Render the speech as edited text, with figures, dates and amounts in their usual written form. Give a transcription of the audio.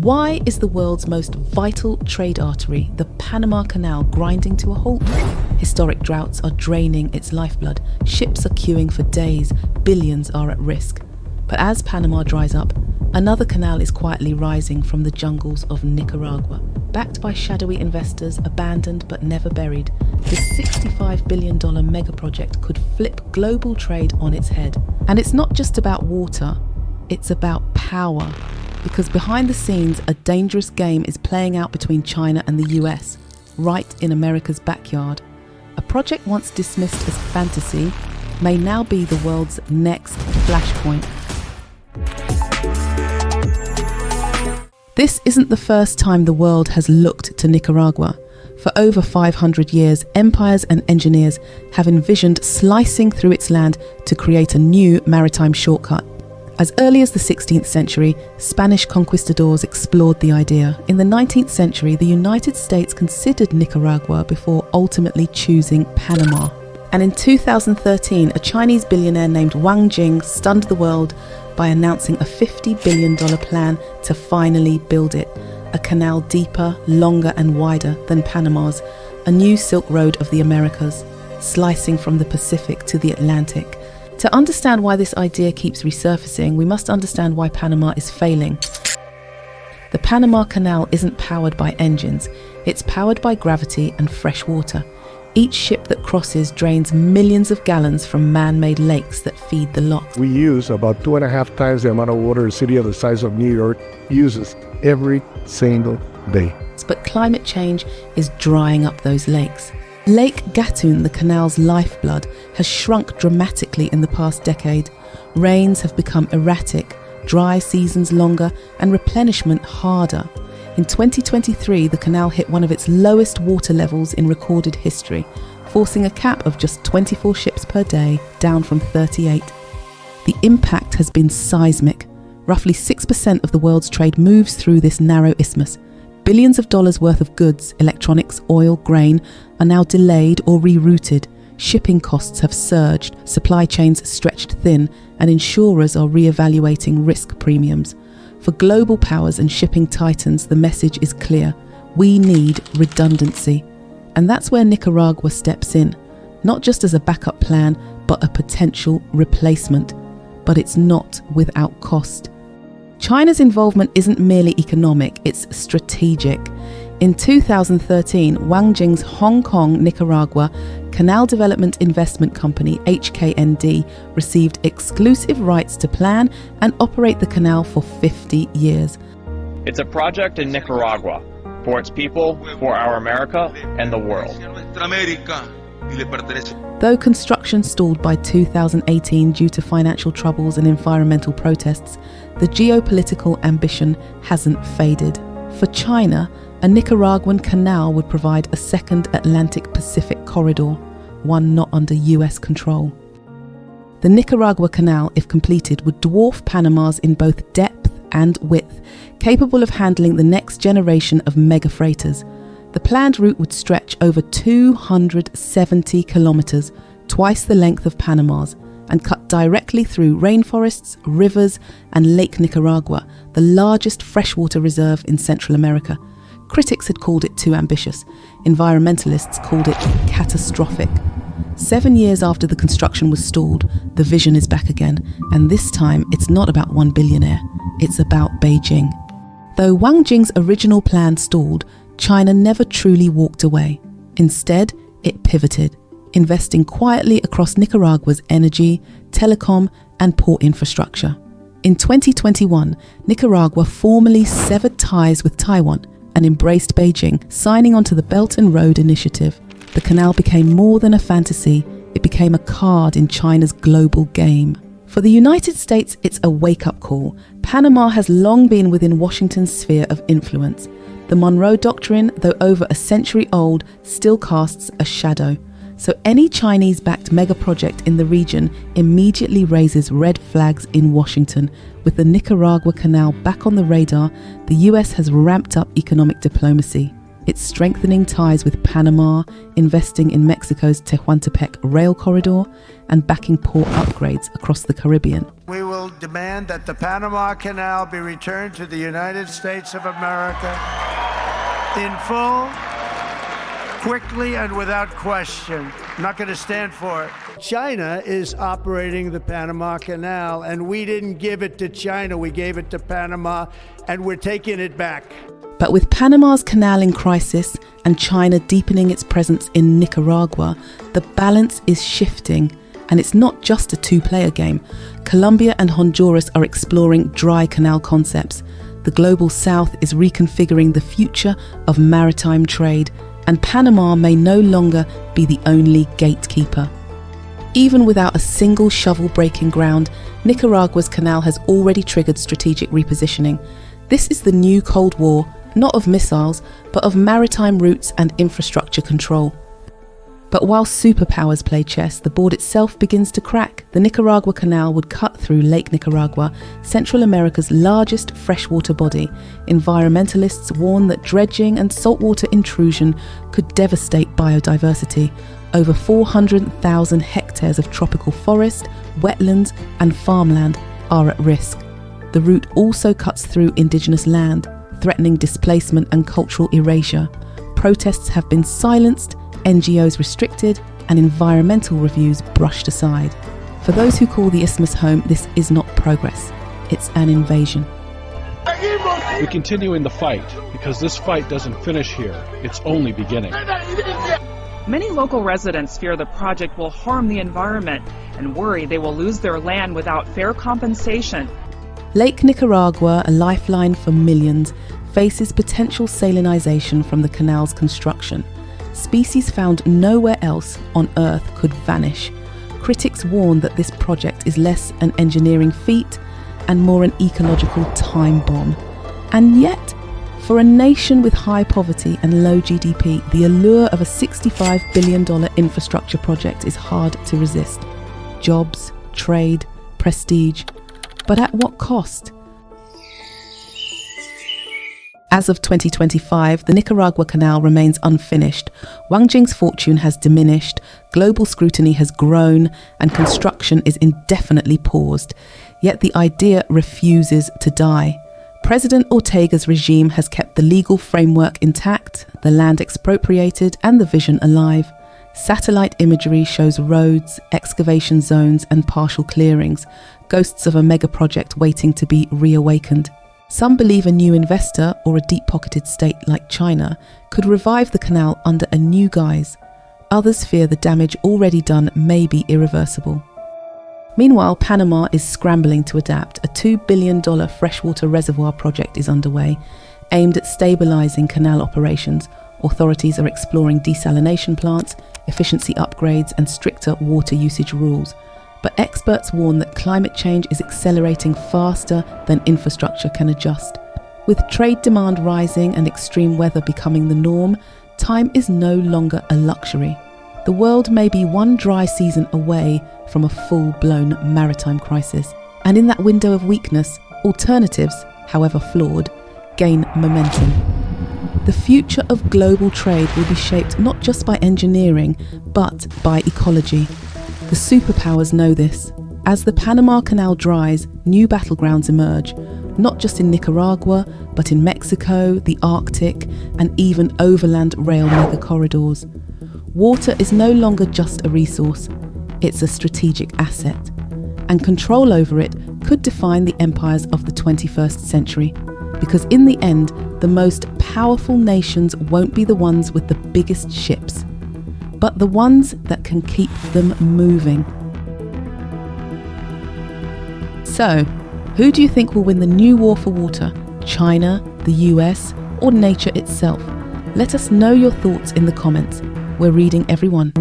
Why is the world's most vital trade artery, the Panama Canal, grinding to a halt? Historic droughts are draining its lifeblood. Ships are queuing for days. Billions are at risk. But as Panama dries up, another canal is quietly rising from the jungles of Nicaragua. Backed by shadowy investors, abandoned but never buried, this $65 billion megaproject could flip global trade on its head. And it's not just about water, it's about power. Because behind the scenes, a dangerous game is playing out between China and the US, right in America's backyard. A project once dismissed as fantasy may now be the world's next flashpoint. This isn't the first time the world has looked to Nicaragua. For over 500 years, empires and engineers have envisioned slicing through its land to create a new maritime shortcut. As early as the 16th century, Spanish conquistadors explored the idea. In the 19th century, the United States considered Nicaragua before ultimately choosing Panama. And in 2013, a Chinese billionaire named Wang Jing stunned the world by announcing a $50 billion plan to finally build it. A canal deeper, longer and wider than Panama's, a new Silk Road of the Americas, slicing from the Pacific to the Atlantic. To understand why this idea keeps resurfacing, we must understand why Panama is failing. The Panama Canal isn't powered by engines, it's powered by gravity and fresh water. Each ship that crosses drains millions of gallons from man-made lakes that feed the lock. We use about 2.5 times the amount of water a city of the size of New York uses every single day. But climate change is drying up those lakes. Lake Gatun, the canal's lifeblood, has shrunk dramatically in the past decade. Rains have become erratic, dry seasons longer, and replenishment harder. In 2023, the canal hit one of its lowest water levels in recorded history, forcing a cap of just 24 ships per day, down from 38. The impact has been seismic. Roughly 6% of the world's trade moves through this narrow isthmus. Billions of dollars worth of goods, electronics, oil, grain, are now delayed or rerouted. Shipping costs have surged, supply chains stretched thin, and insurers are re-evaluating risk premiums. For global powers and shipping titans, the message is clear. We need redundancy. And that's where Nicaragua steps in, not just as a backup plan, but a potential replacement. But it's not without cost. China's involvement isn't merely economic, it's strategic. In 2013, Wang Jing's Hong Kong, Nicaragua Canal Development Investment Company, HKND, received exclusive rights to plan and operate the canal for 50 years. It's a project in Nicaragua, for its people, for our America, and the world. Though construction stalled by 2018 due to financial troubles and environmental protests, the geopolitical ambition hasn't faded. For China, a Nicaraguan canal would provide a second Atlantic-Pacific corridor, one not under US control. The Nicaragua Canal, if completed, would dwarf Panama's in both depth and width, capable of handling the next generation of mega freighters. The planned route would stretch over 270 kilometers, twice the length of Panama's, and cut directly through rainforests, rivers, and Lake Nicaragua, the largest freshwater reserve in Central America. Critics had called it too ambitious. Environmentalists called it catastrophic. 7 years after the construction was stalled, the vision is back again, and this time it's not about one billionaire, it's about Beijing. Though Wang Jing's original plan stalled, China never truly walked away. Instead, it pivoted, investing quietly across Nicaragua's energy, telecom, and port infrastructure. In 2021, Nicaragua formally severed ties with Taiwan and embraced Beijing, signing onto the Belt and Road Initiative. The canal became more than a fantasy, it became a card in China's global game. For the United States, it's a wake-up call. Panama has long been within Washington's sphere of influence. The Monroe Doctrine, though over a century old, still casts a shadow. So any Chinese-backed megaproject in the region immediately raises red flags in Washington. With the Nicaragua Canal back on the radar, the US has ramped up economic diplomacy. It's strengthening ties with Panama, investing in Mexico's Tehuantepec rail corridor, and backing port upgrades across the Caribbean. We will demand that the Panama Canal be returned to the United States of America in full, quickly, and without question. I'm not going to stand for it. China is operating the Panama Canal, and we didn't give it to China. We gave it to Panama, and we're taking it back. But with Panama's canal in crisis and China deepening its presence in Nicaragua, the balance is shifting. And it's not just a two-player game. Colombia and Honduras are exploring dry canal concepts. The Global South is reconfiguring the future of maritime trade, and Panama may no longer be the only gatekeeper. Even without a single shovel breaking ground, Nicaragua's canal has already triggered strategic repositioning. This is the new Cold War, not of missiles, but of maritime routes and infrastructure control. But while superpowers play chess, the board itself begins to crack. The Nicaragua Canal would cut through Lake Nicaragua, Central America's largest freshwater body. Environmentalists warn that dredging and saltwater intrusion could devastate biodiversity. Over 400,000 hectares of tropical forest, wetlands, and farmland are at risk. The route also cuts through indigenous land, threatening displacement and cultural erasure. Protests have been silenced, NGOs restricted, and environmental reviews brushed aside. For those who call the isthmus home, this is not progress, it's an invasion. We continue in the fight, because this fight doesn't finish here, it's only beginning. Many local residents fear the project will harm the environment and worry they will lose their land without fair compensation. Lake Nicaragua, a lifeline for millions, faces potential salinization from the canal's construction. Species found nowhere else on Earth could vanish. Critics warn that this project is less an engineering feat and more an ecological time bomb. And yet, for a nation with high poverty and low GDP, the allure of a $65 billion infrastructure project is hard to resist. Jobs, trade, prestige, but at what cost? As of 2025, the Nicaragua Canal remains unfinished. Wang Jing's fortune has diminished, global scrutiny has grown, and construction is indefinitely paused. Yet the idea refuses to die. President Ortega's regime has kept the legal framework intact, the land expropriated, and the vision alive. Satellite imagery shows roads, excavation zones, and partial clearings, ghosts of a megaproject waiting to be reawakened. Some believe a new investor or a deep-pocketed state like China could revive the canal under a new guise. Others fear the damage already done may be irreversible. Meanwhile, Panama is scrambling to adapt. A $2 billion freshwater reservoir project is underway, aimed at stabilizing canal operations. Authorities are exploring desalination plants, efficiency upgrades, and stricter water usage rules. But experts warn that climate change is accelerating faster than infrastructure can adjust. With trade demand rising and extreme weather becoming the norm, time is no longer a luxury. The world may be one dry season away from a full-blown maritime crisis. And in that window of weakness, alternatives, however flawed, gain momentum. The future of global trade will be shaped not just by engineering, but by ecology. The superpowers know this. As the Panama Canal dries, new battlegrounds emerge, not just in Nicaragua, but in Mexico, the Arctic, and even overland rail mega corridors. Water is no longer just a resource, it's a strategic asset. And control over it could define the empires of the 21st century. Because in the end, the most powerful nations won't be the ones with the biggest ships, but the ones that can keep them moving. So, who do you think will win the new war for water? China, the US, or nature itself? Let us know your thoughts in the comments. We're reading every one.